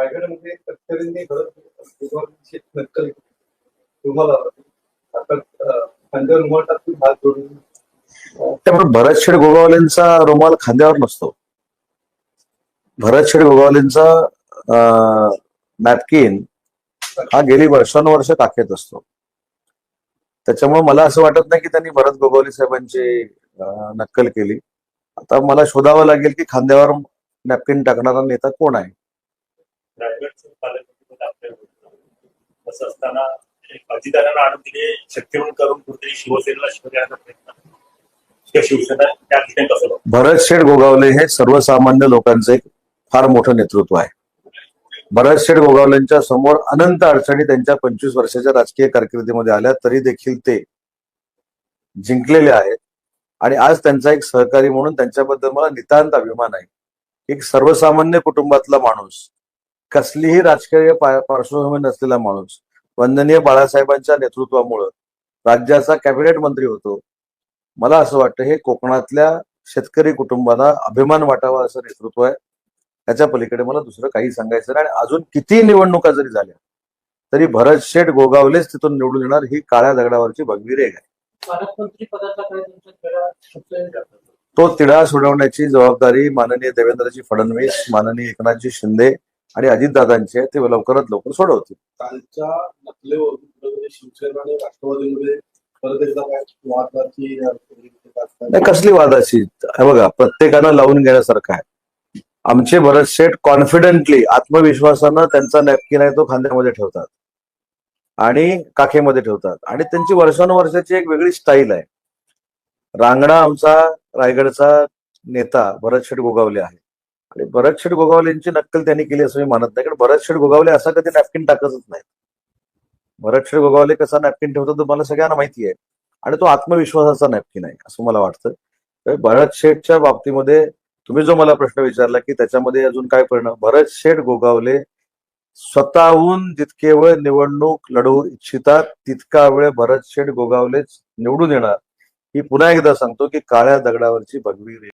रायगडमध्ये तस्करींनी घरात नक्कल तुम्हाला आता खांद्यावर रुमाल टाकून हात जोडून त्यामुळे भरत शेठ गोगावलेंचा रुमाल खांद्यावर नसतो. भरत शेठ गोगावलेंचा नॅपकिन हा गेली वर्षानुवर्ष टाकेत असतो. त्याच्यामुळे मला असं वाटत नाही की त्यांनी भरत गोगावले साहेबांची नक्कल केली. आता मला शोधावं लागेल की खांद्यावर नॅपकिन टाकणारा नेता कोण आहे. रायगडचं पालकमंत्री आपल्याला असं असताना अजितदादांना आणून तिने शक्तिवंत करून कुठेतरी शिवसेनेला शिवसेनेचा प्रयत्न किंवा शिवसेना त्या ठिकाणी कसं भरत शेठ गोगावले हे सर्वसामान्य लोकांचं एक फार मोठं नेतृत्व आहे. भरत शेठ गोगावलेंच्या समोर अनंत अडचणी त्यांच्या 25 वर्षाच्या राजकीय कारकिर्दीमध्ये आल्या, तरी देखील ते जिंकलेले आहेत. आणि आज त्यांचा एक सहकारी म्हणून त्यांच्याबद्दल मला नितांत अभिमान आहे. एक सर्वसामान्य कुटुंबातला माणूस, कसलीही राजकीय पार्श्वभूमी नसलेला माणूस, वंदनीय बाळासाहेबांच्या नेतृत्वामुळं राज्याचा कॅबिनेट मंत्री होतो. मला असं वाटतं हे कोकणातल्या शेतकरी कुटुंबाला अभिमान वाटावा असं नेतृत्व आहे. त्याच्या पलीकडे मला दुसरं काही सांगायचं नाही. आणि अजून किती निवडणुका जरी झाल्या तरी भरत शेठ गोगावलेच तिथून निवडून येणार ही काळ्या दगडावरची भगवी रेघ आहे. पालकमंत्री पदाचा काय तुमच्या तो तिढा सोडवण्याची जबाबदारी माननीय देवेंद्रजी फडणवीस, माननीय एकनाथजी शिंदे आणि अजितदादांची आहे. ते लवकरात लवकर सोडवतील. कालच्या नकलेवरून शिवसेना आणि राष्ट्रवादीमध्ये परत एकदा काय वादाची नाही, कसली वादाची? बघा, प्रत्येकानं लावून घेण्यासारखं आहे. आमचे भरत शेठ कॉन्फिडेंटली, आत्मविश्वासानं त्यांचा नॅपकिन आहे तो खांद्यामध्ये ठेवतात आणि काखेमध्ये ठेवतात. आणि त्यांची वर्षानुवर्षाची एक वेगळी स्टाईल आहे. रांगणा आमचा रायगडचा नेता भरत शेठ गोगावले आहे आणि भरत शेठ गोगावलेंची नक्कल त्यांनी केली असं मी मानत नाही. कारण भरत शेठ गोगावले असा कधी नॅपकिन टाकतच नाही. भरत शेठ गोगावले कसा नॅपकिन ठेवतो तुम्हाला सगळ्यांना माहिती आहे. आणि तो आत्मविश्वासाचा नॅपकिन आहे असं मला वाटतं. भरत शेठच्या बाबतीमध्ये तुम्ही जो मला प्रश्न विचारला की त्याच्यामध्ये अजून काय परिणाम, भरत शेठ गोगावले स्वतःहून जितके वेळ निवडणूक लढवू इच्छितात तितका वेळ भरत शेठ गोगावलेच निवडून येणार. ही पुन्हा एकदा सांगतो की काळ्या दगडावरची भगवी रेघ.